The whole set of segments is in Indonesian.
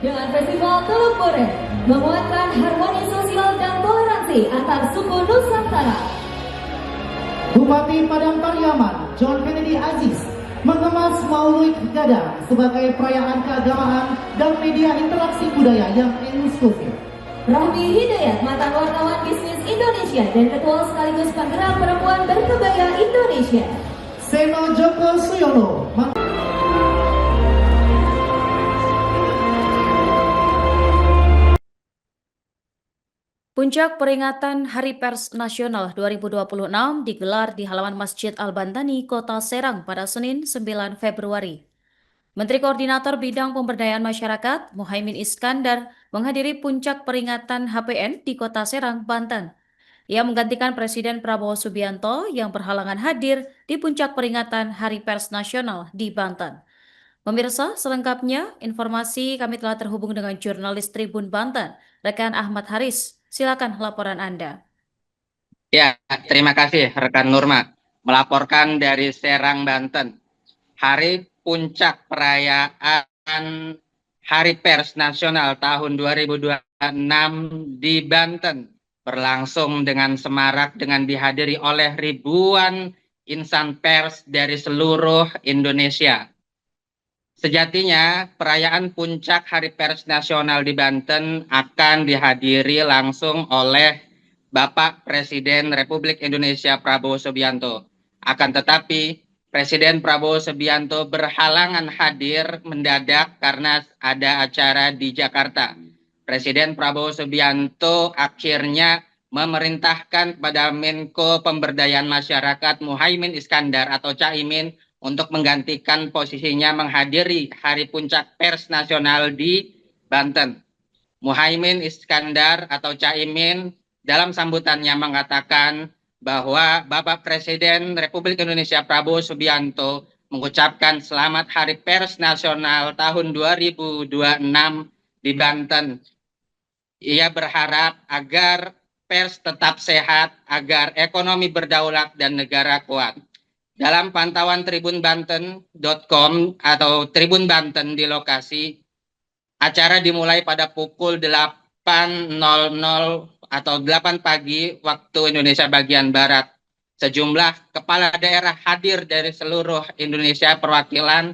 Dengan Festival Teluk Boren menguatkan harmoni sosial dan toleransi antar suku Nusantara. Bupati Padang Pariaman John Kennedy Aziz mengemas Maulid Gadang sebagai perayaan keagamaan dan media interaksi budaya yang inklusif. Rahmi Hidayat, mantan wartawan bisnis Indonesia dan ketua sekaligus penggerak perempuan berkebaya Indonesia. Seno Joko Suyono. Puncak peringatan Hari Pers Nasional 2026 digelar di halaman Masjid Al-Bantani, Kota Serang pada Senin 9 Februari. Menteri Koordinator Bidang Pemberdayaan Masyarakat, Muhaimin Iskandar, menghadiri puncak peringatan HPN di Kota Serang, Banten. Ia menggantikan Presiden Prabowo Subianto yang berhalangan hadir di puncak peringatan Hari Pers Nasional di Banten. Pemirsa, selengkapnya informasi kami telah terhubung dengan jurnalis Tribun Banten, rekan Ahmad Haris. Silakan laporan Anda. Ya, terima kasih rekan Nurma. Melaporkan dari Serang, Banten. Hari puncak perayaan Hari Pers Nasional tahun 2026 di Banten berlangsung dengan semarak dengan dihadiri oleh ribuan insan pers dari seluruh Indonesia. Sejatinya, perayaan puncak Hari Pers Nasional di Banten akan dihadiri langsung oleh Bapak Presiden Republik Indonesia Prabowo Subianto. Akan tetapi, Presiden Prabowo Subianto berhalangan hadir mendadak karena ada acara di Jakarta. Presiden Prabowo Subianto akhirnya memerintahkan kepada Menko Pemberdayaan Masyarakat Muhaimin Iskandar atau Caimin untuk menggantikan posisinya menghadiri Hari Puncak Pers Nasional di Banten. Muhaimin Iskandar atau Caimin dalam sambutannya mengatakan bahwa Bapak Presiden Republik Indonesia Prabowo Subianto mengucapkan selamat Hari Pers Nasional tahun 2026 di Banten. Ia berharap agar pers tetap sehat, agar ekonomi berdaulat dan negara kuat. Dalam pantauan tribunbanten.com atau Tribun Banten di lokasi, acara dimulai pada pukul 8.00 atau 8 pagi waktu Indonesia bagian Barat. Sejumlah kepala daerah hadir dari seluruh Indonesia perwakilan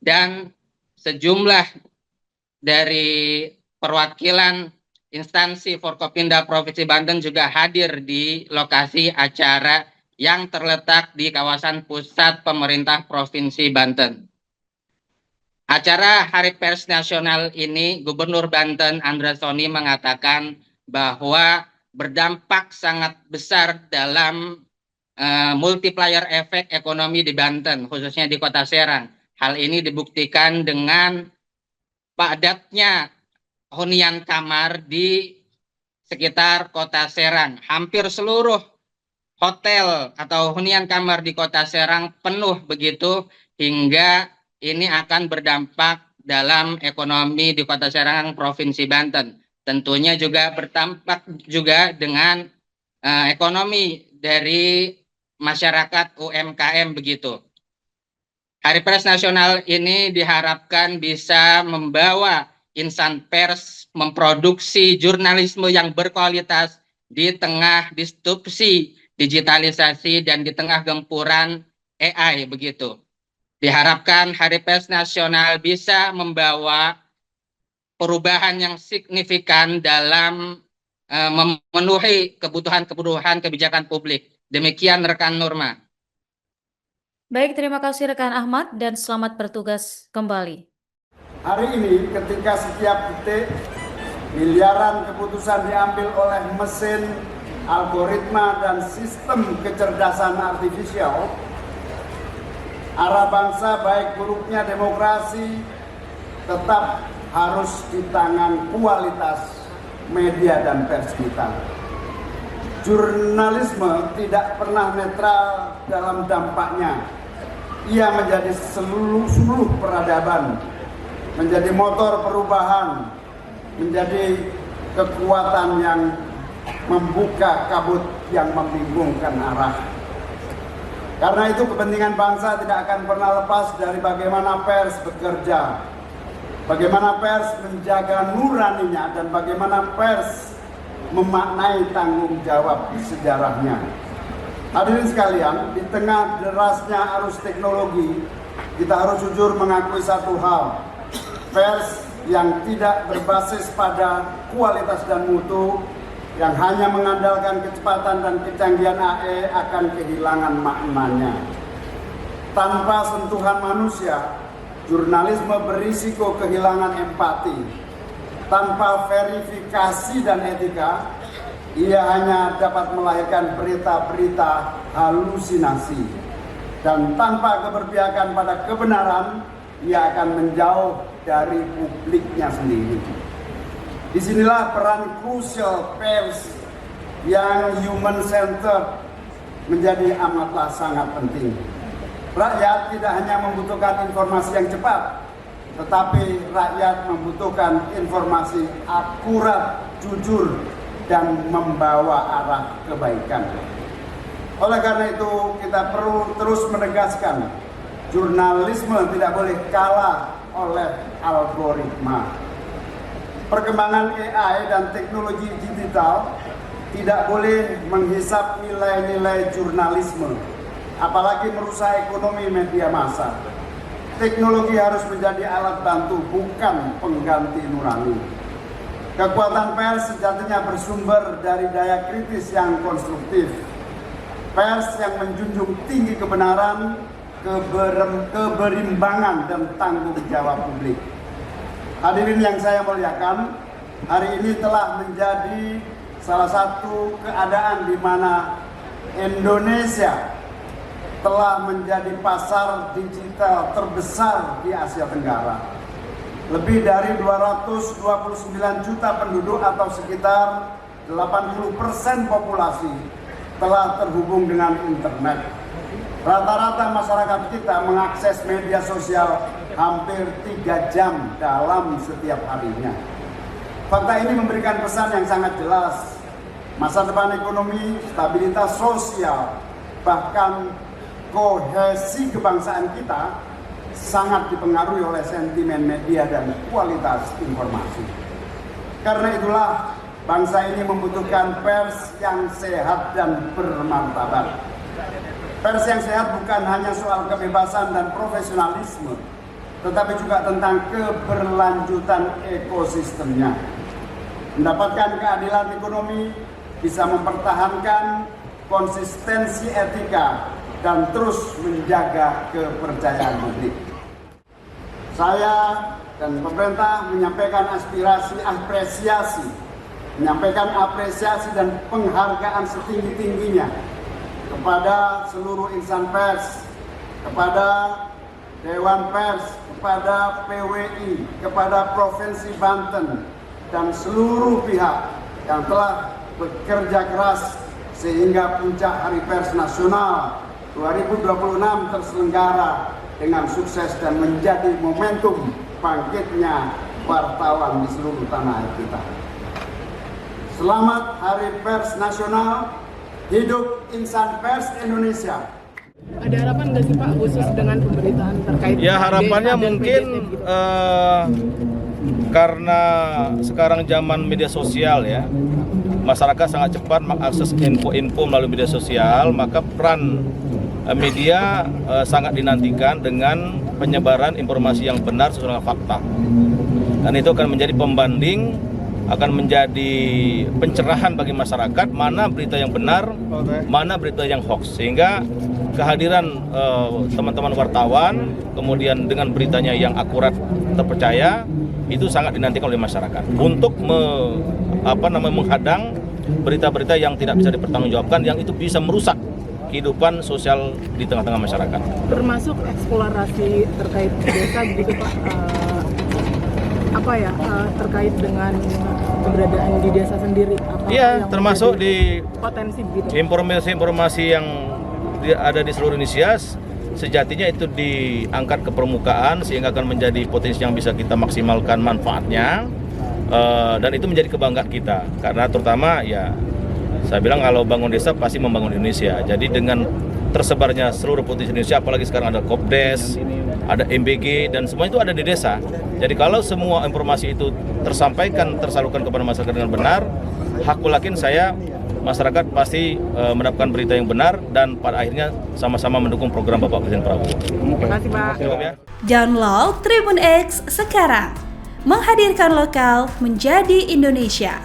dan sejumlah dari perwakilan instansi Forkopimda Provinsi Banten juga hadir di lokasi acara yang terletak di kawasan pusat pemerintah Provinsi Banten. Acara Hari Pers Nasional ini, Gubernur Banten Andra Soni mengatakan bahwa berdampak sangat besar dalam multiplier efek ekonomi di Banten, khususnya di Kota Serang. Hal ini dibuktikan dengan padatnya hunian kamar di sekitar Kota Serang. Hampir seluruh hotel atau hunian kamar di Kota Serang penuh begitu, hingga ini akan berdampak dalam ekonomi di Kota Serang, Provinsi Banten. Tentunya juga berdampak juga dengan ekonomi dari masyarakat UMKM begitu. Hari Pers Nasional ini diharapkan bisa membawa insan pers memproduksi jurnalisme yang berkualitas di tengah disrupsi digitalisasi dan di tengah gempuran AI begitu. Diharapkan Hari Pers Nasional bisa membawa perubahan yang signifikan dalam memenuhi kebutuhan-kebutuhan kebijakan publik. Demikian rekan Nurma. Baik, terima kasih rekan Ahmad dan selamat bertugas kembali. Hari ini ketika setiap detik miliaran keputusan diambil oleh mesin, algoritma dan sistem kecerdasan artifisial, arah bangsa baik buruknya demokrasi tetap harus di tangan kualitas media dan pers kita. Jurnalisme tidak pernah netral dalam dampaknya. Ia menjadi seluruh peradaban, menjadi motor perubahan, menjadi kekuatan yang membuka kabut yang membingungkan arah. Karena itu kepentingan bangsa tidak akan pernah lepas dari bagaimana pers bekerja bagaimana pers menjaga nuraninya dan bagaimana pers memaknai tanggung jawab sejarahnya. Hadirin sekalian, di tengah derasnya arus teknologi, kita harus jujur mengakui satu hal. Pers yang tidak berbasis pada kualitas dan mutu, yang hanya mengandalkan kecepatan dan kecanggihan AI akan kehilangan maknanya. Tanpa sentuhan manusia, jurnalisme berisiko kehilangan empati. Tanpa verifikasi dan etika, ia hanya dapat melahirkan berita-berita halusinasi. Dan tanpa keberpihakan pada kebenaran, ia akan menjauh dari publiknya sendiri. Disinilah peran krusial pers yang human-centered menjadi amatlah sangat penting. Rakyat tidak hanya membutuhkan informasi yang cepat, tetapi rakyat membutuhkan informasi akurat, jujur, dan membawa arah kebaikan. Oleh karena itu, kita perlu terus menegaskan, jurnalisme tidak boleh kalah oleh algoritma. Perkembangan AI dan teknologi digital tidak boleh menghisap nilai-nilai jurnalisme, apalagi merusak ekonomi media massa. Teknologi harus menjadi alat bantu, bukan pengganti nurani. Kekuatan pers sejatinya bersumber dari daya kritis yang konstruktif. Pers yang menjunjung tinggi kebenaran, keberimbangan, dan tanggung jawab publik. Hadirin yang saya muliakan, hari ini telah menjadi salah satu keadaan di mana Indonesia telah menjadi pasar digital terbesar di Asia Tenggara. Lebih dari 229 juta penduduk atau sekitar 80% populasi telah terhubung dengan internet. Rata-rata masyarakat kita mengakses media sosial hampir 3 jam dalam setiap harinya. Fakta ini memberikan pesan yang sangat jelas. Masa depan ekonomi, stabilitas sosial, bahkan kohesi kebangsaan kita sangat dipengaruhi oleh sentimen media dan kualitas informasi. Karena itulah bangsa ini membutuhkan pers yang sehat dan bermartabat. Pers yang sehat bukan hanya soal kebebasan dan profesionalisme, tetapi juga tentang keberlanjutan ekosistemnya. Mendapatkan keadilan ekonomi, bisa mempertahankan konsistensi etika, dan terus menjaga kepercayaan publik. Saya dan pemerintah menyampaikan apresiasi dan penghargaan setinggi-tingginya kepada seluruh insan pers, kepada Dewan Pers, kepada PWI, kepada Provinsi Banten, dan seluruh pihak yang telah bekerja keras sehingga puncak Hari Pers Nasional 2026 terselenggara dengan sukses dan menjadi momentum bangkitnya wartawan di seluruh tanah air kita. Selamat Hari Pers Nasional, hidup insan pers Indonesia. Ada harapan nggak sih Pak khusus dengan pemberitaan terkait? Ya harapannya mungkin karena sekarang zaman media sosial ya, masyarakat sangat cepat mengakses info-info melalui media sosial, maka peran media sangat dinantikan dengan penyebaran informasi yang benar sesuai dengan fakta. Dan itu akan menjadi pembanding, akan menjadi pencerahan bagi masyarakat mana berita yang benar, mana berita yang hoax. Sehingga kehadiran teman-teman wartawan, kemudian dengan beritanya yang akurat, terpercaya, itu sangat dinantikan oleh masyarakat untuk menghadang berita-berita yang tidak bisa dipertanggungjawabkan, yang itu bisa merusak kehidupan sosial di tengah-tengah masyarakat. Termasuk eksplorasi terkait desa begitu Pak, terkait dengan keberadaan di desa sendiri. Iya, termasuk di potensi begitu. Informasi yang ada di seluruh Indonesia sejatinya itu diangkat ke permukaan sehingga akan menjadi potensi yang bisa kita maksimalkan manfaatnya, dan itu menjadi kebanggaan kita karena terutama ya saya bilang kalau bangun desa pasti membangun Indonesia. Jadi dengan tersebarnya seluruh potensi Indonesia, apalagi sekarang ada Kopdes, ada MBG, dan semua itu ada di desa. Jadi kalau semua informasi itu tersalurkan kepada masyarakat dengan benar, hakul yakin saya masyarakat pasti mendapatkan berita yang benar dan pada akhirnya sama-sama mendukung program Bapak Presiden Prabowo. Terima kasih, Pak. Cukup ya. Download Tribun X sekarang, menghadirkan lokal menjadi Indonesia.